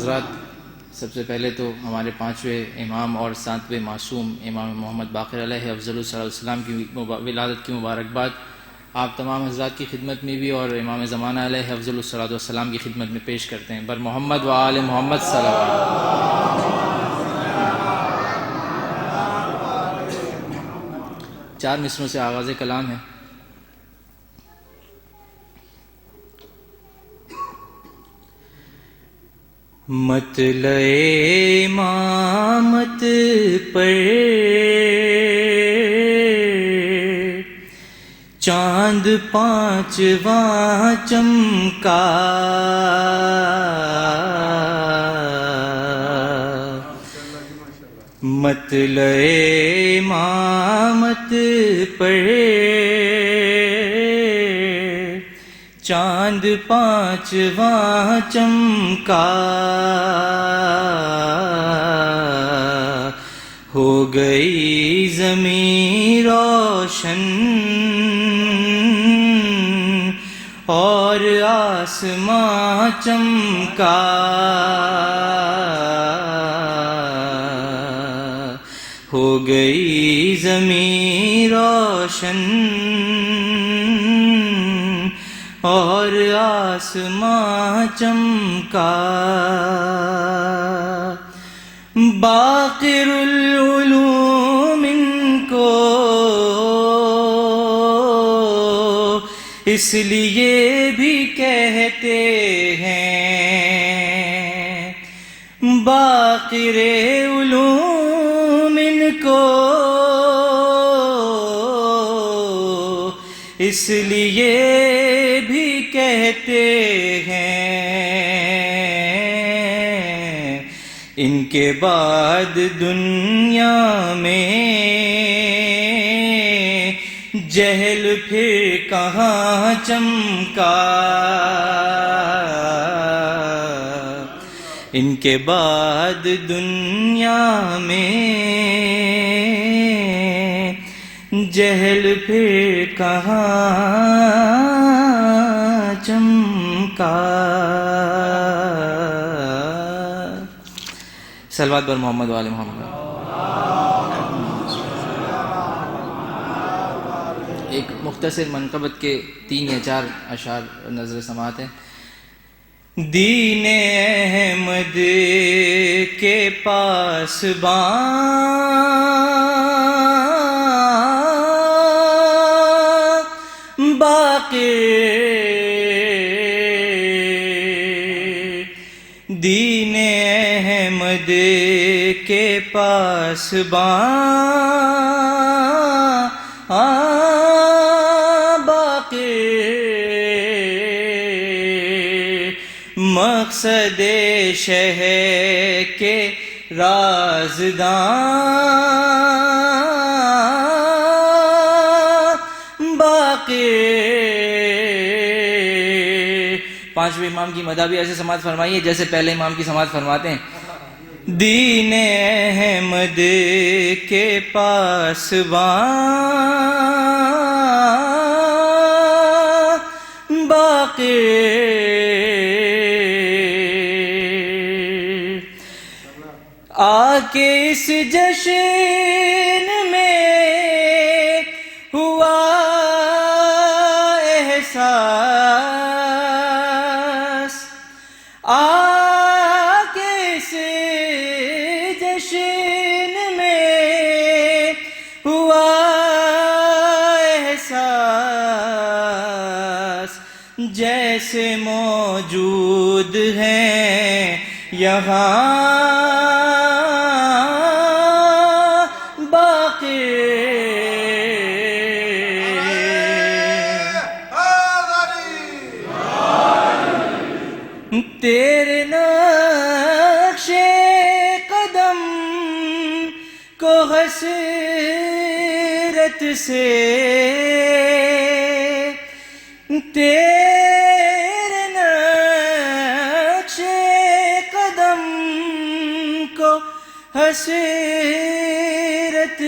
حضرات، سب سے پہلے تو ہمارے 5ویں امام اور 7ویں معصوم امام محمد باقر علیہ افضل صلی اللہ علیہ وسلم کی ولادت کی مبارکباد آپ تمام حضرات کی خدمت میں بھی اور امام زمانہ علیہ افضل الصلاۃ والسلام کی خدمت میں پیش کرتے ہیں۔ بر محمد و آل محمد صلوات۔ 4 مصروں سے آغاز کلام ہے۔ مطلع امامت پر چاند 5واں چمکا، مطلع امامت پر چاند 5واں چمکا، ہو گئی زمین روشن اور آسمان چمکا، ہو گئی زمین روشن اور آسمان چمکا، باقر العلوم ان کو اس لیے بھی کہتے ہیں، باقر علوم ان کو اس لیے بھی کہتے ہیں، ان کے بعد دنیا میں جہل پھر کہاں چمکا، ان کے بعد دنیا میں جہل پھر کہاں چمکا۔ صلوات بر محمد و آل محمد۔ ایک مختصر منقبت کے 3 یا 4 اشعار نظر سماعت ہیں۔ دین احمد کے پاس باقر، دین احمد کے پاس باقر، مقصد شہر کے رازداں باقر۔ 5ویں امام کی مدح بھی ایسے سماعت فرمائیے جیسے پہلے امام کی سماعت فرماتے ہیں۔ دین احمد کے پاس باقر، آ کے اس جشن میں ہوا احساس، آ کے اس جشن میں ہوا احساس، جیسے موجود ہیں یہاں تیرے نقش قدم کو حسرت سے، تیرے نقش قدم کو حسرت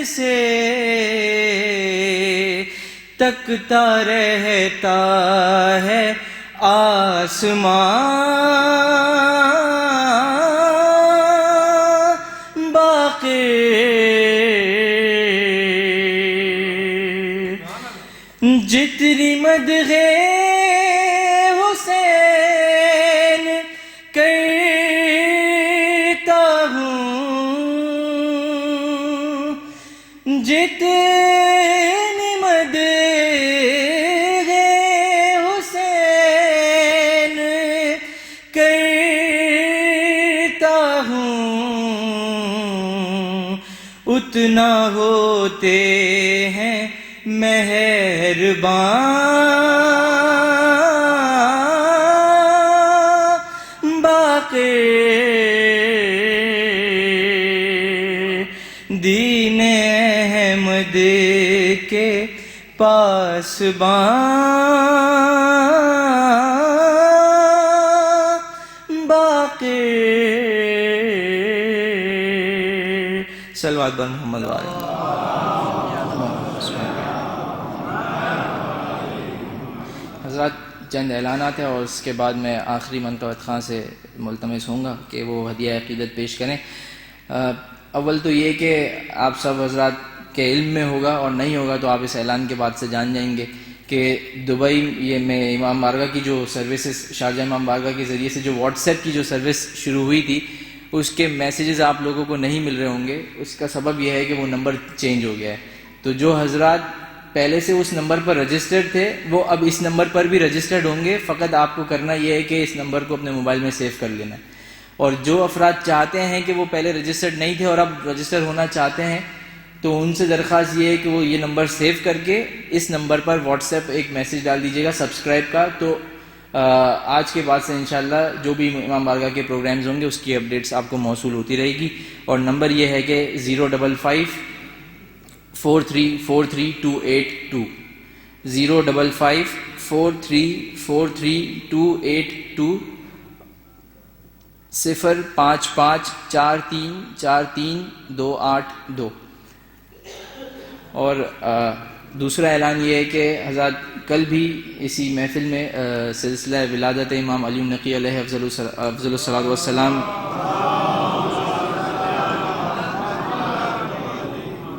سے تکتا رہتا ہے آسمان نہ ہوتے ہیں مہربان، باقی دین احمد کے پاسبان، باقی صلوات بر محمد و آلہ۔ حضرات چند اعلانات ہیں اور اس کے بعد میں آخری منقبت خان سے ملتمس ہوں گا کہ وہ ہدیہ عقیدت پیش کریں۔ اول تو یہ کہ آپ سب حضرات کے علم میں ہوگا، اور نہیں ہوگا تو آپ اس اعلان کے بعد سے جان جائیں گے کہ دبئی یہ میں امام بارگاہ کی جو سروسز، شارجہ امام بارگاہ کے ذریعے سے جو واٹس ایپ کی جو سروس شروع ہوئی تھی، اس کے میسیجز آپ لوگوں کو نہیں مل رہے ہوں گے۔ اس کا سبب یہ ہے کہ وہ نمبر چینج ہو گیا ہے، تو جو حضرات پہلے سے اس نمبر پر رجسٹرڈ تھے وہ اب اس نمبر پر بھی رجسٹرڈ ہوں گے۔ فقط آپ کو کرنا یہ ہے کہ اس نمبر کو اپنے موبائل میں سیو کر لینا ہے، اور جو افراد چاہتے ہیں کہ وہ پہلے رجسٹرڈ نہیں تھے اور اب رجسٹر ہونا چاہتے ہیں، تو ان سے درخواست یہ ہے کہ وہ یہ نمبر سیو کر کے اس نمبر پر واٹس ایپ ایک میسیج ڈال دیجیے گا سبسکرائب کا، تو آج کے بعد سے انشاءاللہ جو بھی امام بارگاہ کے پروگرامز ہوں گے اس کی اپڈیٹس آپ کو موصول ہوتی رہے گی۔ اور نمبر یہ ہے کہ 05543432882، 05543432882، 05543432882۔ اور دوسرا اعلان یہ ہے کہ حضرات کل بھی اسی محفل میں سلسلہ ولادت امام علی النقی علیہ افضل الصلاۃ والسلام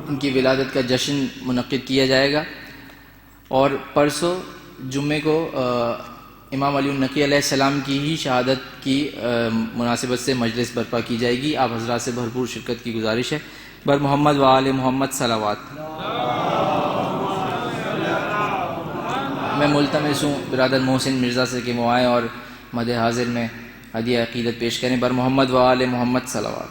ان کی ولادت کا جشن منعقد کیا جائے گا، اور پرسوں جمعے کو امام علی النقی علیہ السلام کی ہی شہادت کی مناسبت سے مجلس برپا کی جائے گی۔ آپ حضرات سے بھرپور شرکت کی گزارش ہے۔ بر محمد و آل محمد صلوات۔ میں ملتمس ہوں برادر محسن مرزا سے کہ وہ آئیں اور مد حاضر میں ہدیہ عقیدت پیش کریں۔ بر محمد و آل محمد صلوات۔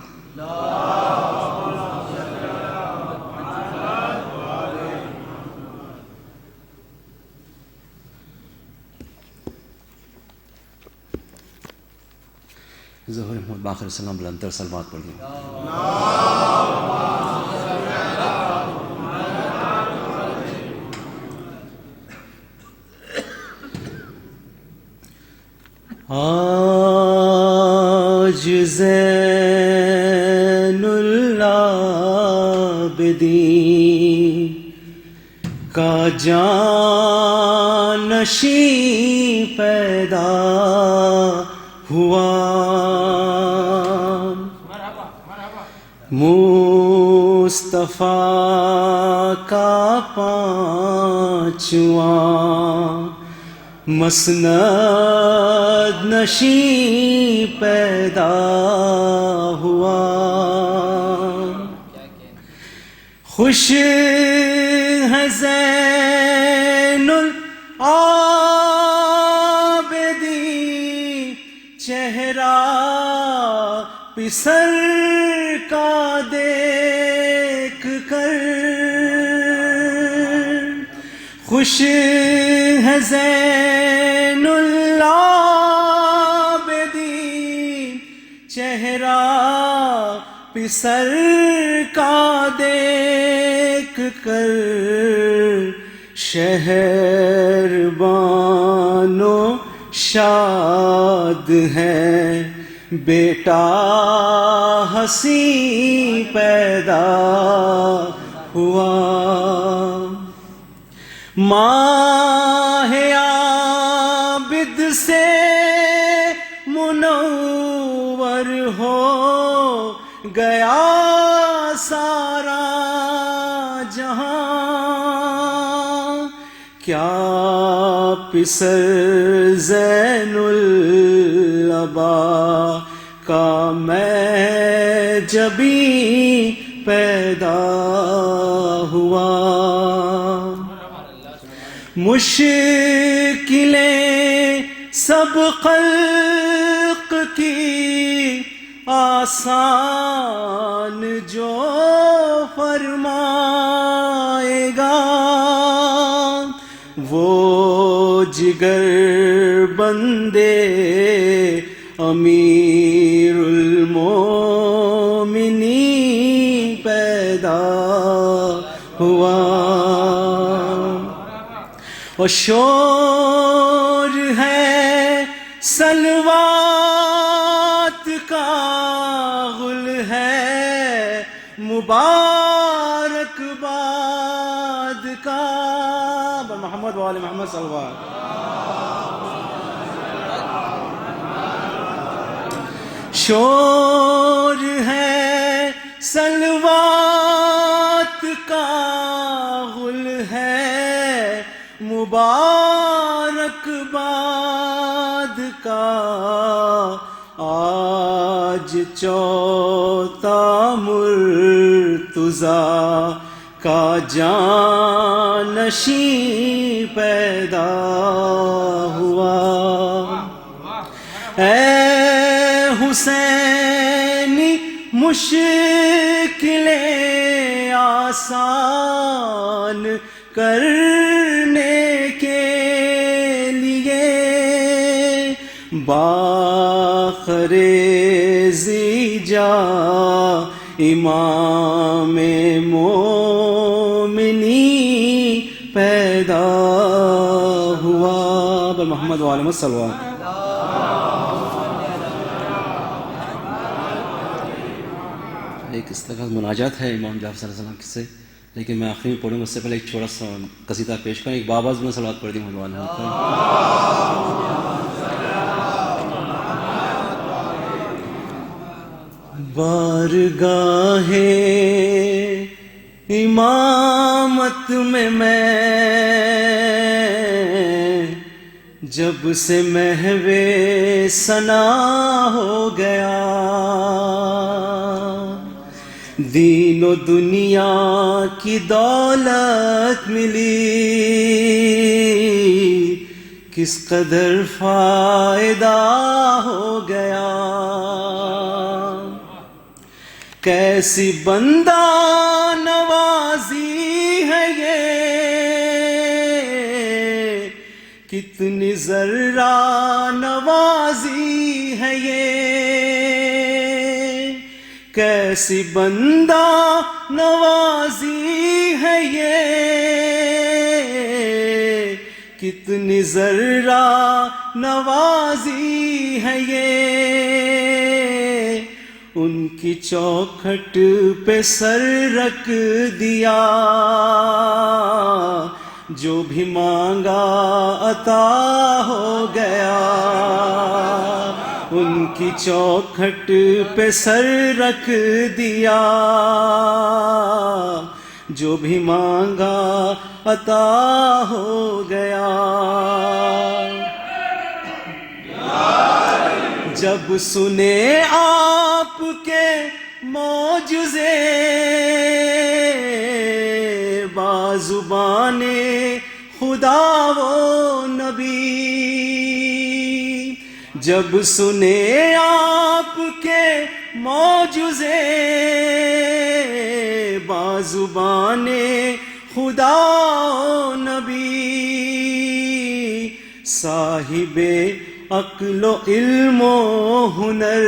ظہور محمد باقر السلام بلندر صلوات پڑھیں۔ آج زین العابدین کا جانشین پیدا ہوا، مصطفیٰ کا پانچواں مسند نشین پیدا ہوا۔ خوش ہے زین العابدین چہرہ پسر کا دیکھ کر، خوش ہے زین العابدین چہرہ پسر کا دیکھ کر، شہر بانو شاد ہے بیٹا حسین پیدا ہوا۔ ماہ عابد سے منور ہو گیا سارا جہاں، کیا پسر زین العبا کا میں جبی پیدا ہوا۔ مشکلیں سب خلق کی آسان جو فرمائے گا وہ جگر بندے امیر المومنین پیدا ہوا اور شور ہے سلوات کا غل ہے مبارک باد کا محمد وآل محمد صلی اللہ علیہ وسلم شور ہے سلوات کا غل ہے مبارک باد کا آج چوتھا مرتضیٰ کا جانشین پیدا ہوا اے حسینی مشکلیں آسان کرنے کے لیے باخر زیجا امام مومنین پیدا ہوا محمد وآل محمد صلی اللہ علیہ وسلم ایک اس طرح مناجات ہے امام جعفر صلی اللہ علیہ وسلم سے، لیکن میں آخری میں پڑھوں گا، اس سے پہلے ایک چھوٹا سا قصیدہ پیش کریں. ایک باباز میں صلوات پڑھ دی مولانا بارگاہ امامت میں جب سے محو ثنا ہو گیا، دین و دنیا کی دولت ملی، کس قدر فائدہ ہو گیا. کیسی بندہ نوازی ہے یہ، کتنی ذرہ نوازی ہے یہ. کیسی بندہ نوازی ہے یہ، کتنی ذرہ نوازی ہے یہ. ان کی چوکھٹ پہ سر رکھ دیا، جو بھی مانگا عطا ہو گیا. ان کی چوکھٹ پہ سر رکھ دیا، جو بھی مانگا عطا ہو گیا. جب سنے آپ کے معجزے بازبان خدا و نبی، جب سنے آپ کے معجزے بازبان خدا و نبی، صاحب عقل و علم و ہنر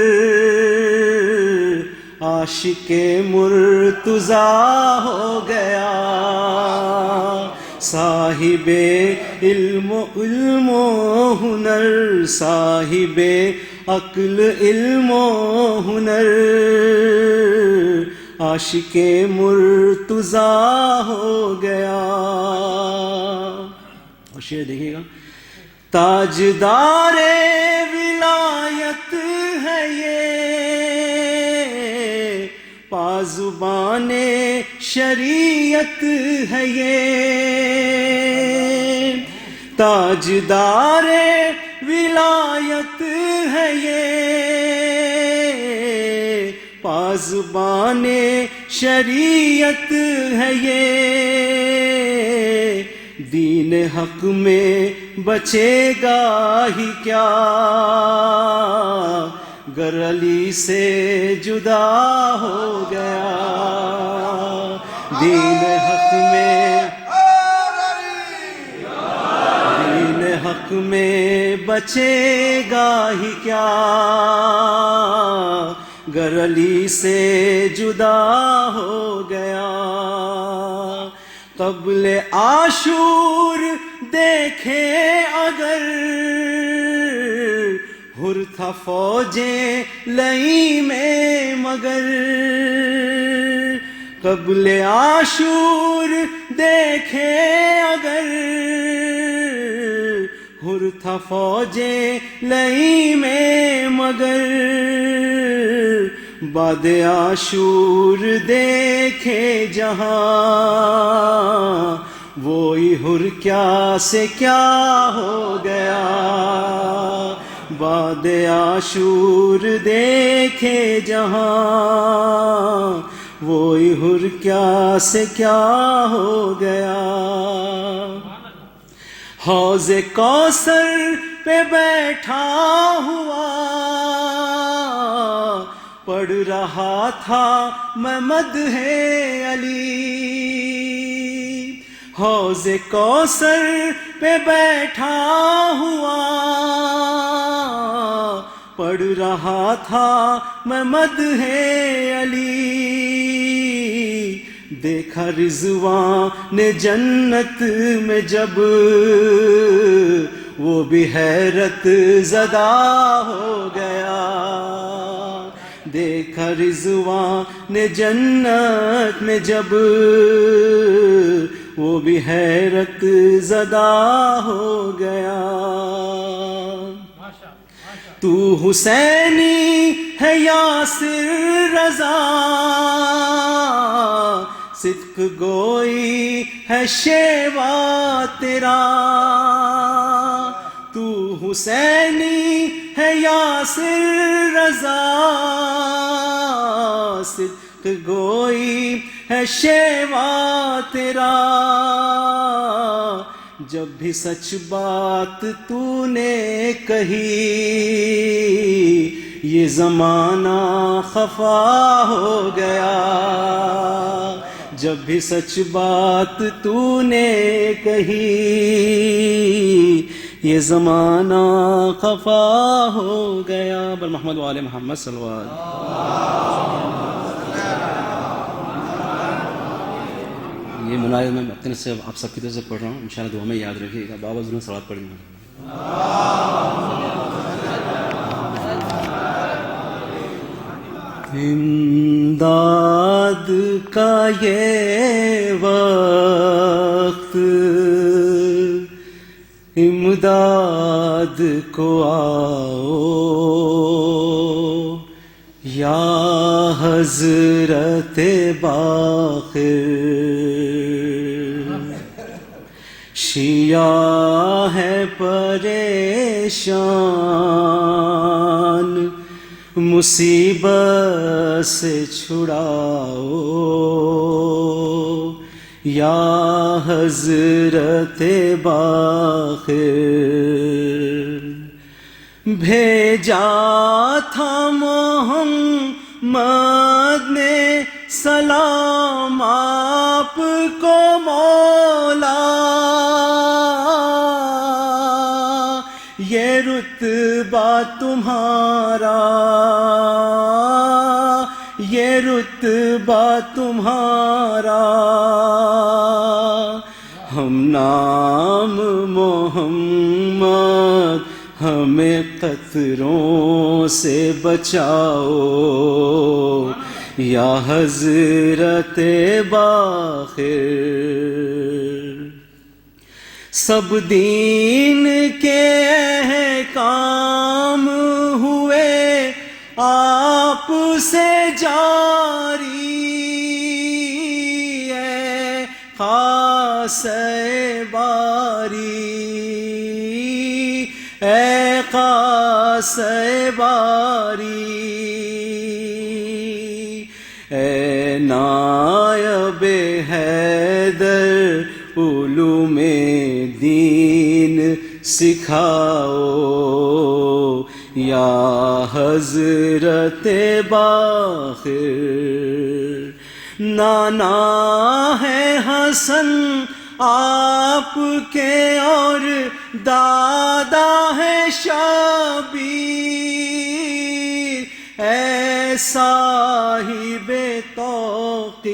عاشق مرتضیٰ ہو گیا. صاحب علم و ہنر، صاحب عقل علم و ہنر عاشق مرتضیٰ ہو گیا. اور شعر دیکھیے گا. تاجدار ولایت ہے یہ، پازبان شریعت ہے یہ. تاجدار ولایت ہے یہ، پازبان شریعت ہے یہ. دین حق میں بچے گا ہی کیا، گر علی سے جدا ہو گیا دین حق میں بچے گا ہی کیا گر علی سے جدا ہو گیا قبل عاشور دیکھے اگر حر تھا فوجیں لئی میں مگر قبل عاشور دیکھے اگر حر تھا فوجیں لئی میں مگر بعد عاشور دیکھے جہاں وہی حر کیا سے کیا ہو گیا بعد عاشور دیکھے جہاں وہی حر کیا سے کیا ہو گیا حوض کوثر پہ بیٹھا ہوا پڑھ رہا تھا میں مدح علی حوض کوثر پہ بیٹھا ہوا پڑھ رہا تھا میں مدح علی دیکھا رضوان نے جنت میں جب وہ بھی حیرت زدہ ہو گیا دیکھا رضوان نے جنت میں جب وہ بھی حیرت زدہ ہو گیا تو حسینی ہے یاسر رضا صدق گوئی ہے شیوا تیرا تو حسینی ہے یاسر رضا صدق گوئی ہے شیوا تیرا جب بھی سچ بات تو نے کہی یہ زمانہ خفا ہو گیا جب بھی سچ بات تو نے کہی یہ زمانہ خفا ہو گیا بر محمد و آل محمد صلی اللہ علیہ وسلم یہ مناظر میں اپنے سے آپ سب کی طرف سے پڑھ رہا ہوں انشاءاللہ دعا میں یاد رکھیے گا بابا ضرور صلوات پڑھیں گے امداد کا یہ وقت امداد کو آؤ یا حضرت باقر شیعہ ہے پریشان مصیبت سے چھڑاؤ یا حضرت باقر بھیجا تھا محمد نے سلام آپ کو مولا یہ رتبہ تمہارا یہ رتبہ تمہارا ہم نام محمد ہمیں قطروں سے بچاؤ یا حضرت باقر سب دین کے احکام ہوئے آپ سے جاری ہے خاص باری اے خاص باری اے نائب حیدر علوم دین سکھاؤ یا حضرت باقر، نانا ہے حسن آپ کے اور دادا ہے شبیر، اے صاحب توقیر،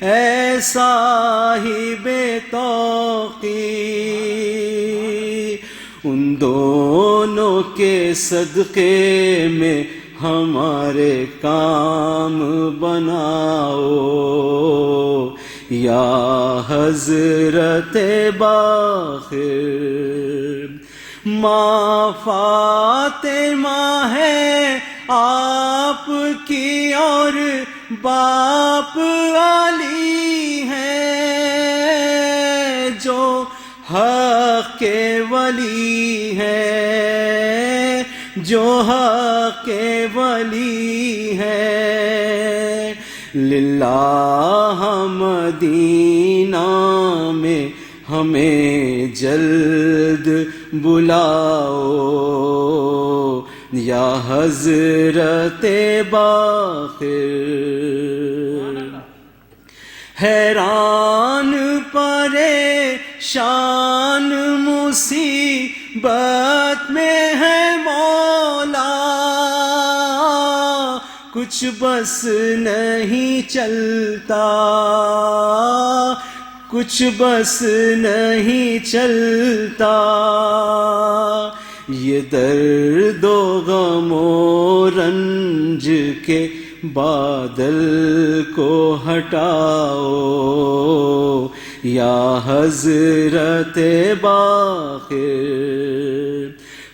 اے صاحب توقیر، ان دونوں کے صدقے میں ہمارے کام بناؤ، یا حضرت باقر۔ ماں فاطمہ ہے آپ کی اور باپ علی ہے، جو حق کے ولی ہے، جو حق کے ولی ہے۔ للہ مدینہ میں ہمیں جلد بلاؤ، یا حضرت باقر۔ حیران پریشان مصیبت میں ہے مولا، کچھ بس نہیں چلتا، کچھ بس نہیں چلتا، یہ درد و غم و رنج کے بادل کو ہٹاؤ، یا حضرت باقر۔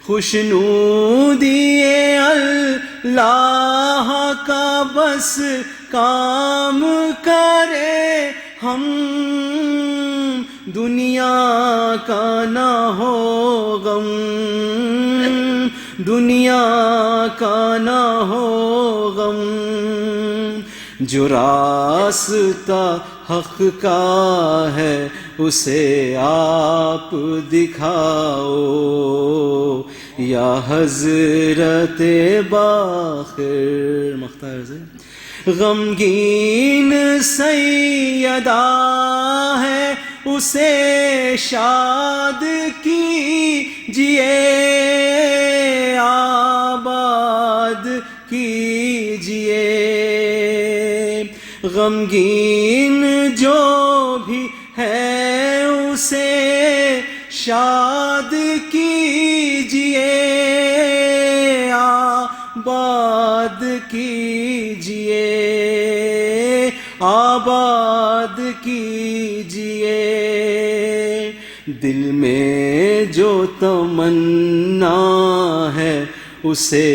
خوشنودی اللہ کا بس کام کرے، ہم دنیا کا نہ ہو غم، دنیا کا نہ ہو غم۔ جو راستہ حق کا ہے اسے آپ دکھاؤ، یا حضرت باقر۔ مختار سے غمگین سیدہ ہے اسے شاد کیجئے، آباد کیجئے۔ غمگین جو بھی ہے اسے شاد کیجئے، آباد کیجئے، آباد کیجئے۔ دل میں جو تمنا ہے اسے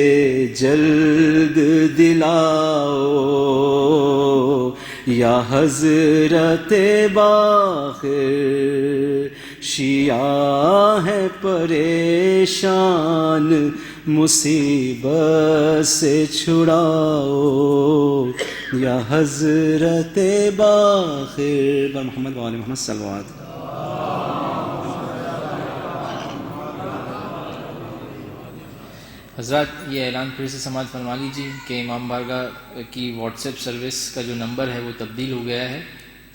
جلد دلاؤ، یا حضرت باقر۔ شیعہ ہے پریشان مصیبت سے چھڑاؤ، یا حضرت باقر۔ محمد و آل محمد صلوات۔ حضرات یہ اعلان پھر سے سماعت فرما لیجیے کہ امام بارگاہ کی واٹس ایپ سروس کا جو نمبر ہے وہ تبدیل ہو گیا ہے۔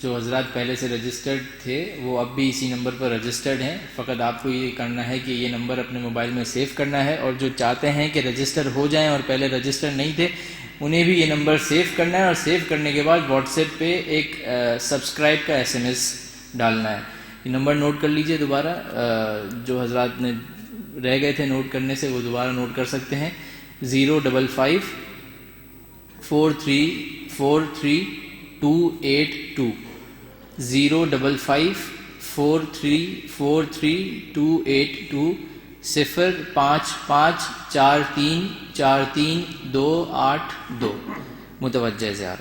جو حضرات پہلے سے رجسٹرڈ تھے وہ اب بھی اسی نمبر پر رجسٹرڈ ہیں، فقط آپ کو یہ کرنا ہے کہ یہ نمبر اپنے موبائل میں سیو کرنا ہے، اور جو چاہتے ہیں کہ رجسٹر ہو جائیں اور پہلے رجسٹر نہیں تھے انہیں بھی یہ نمبر سیو کرنا ہے، اور سیو کرنے کے بعد واٹس ایپ پہ ایک سبسکرائب کا SMS ڈالنا ہے۔ یہ نمبر نوٹ کر لیجئے دوبارہ، جو حضرات نے رہ گئے تھے نوٹ کرنے سے وہ دوبارہ نوٹ کر سکتے ہیں۔ 05543432282 05543432282 05543432282 متوجہ زیارت۔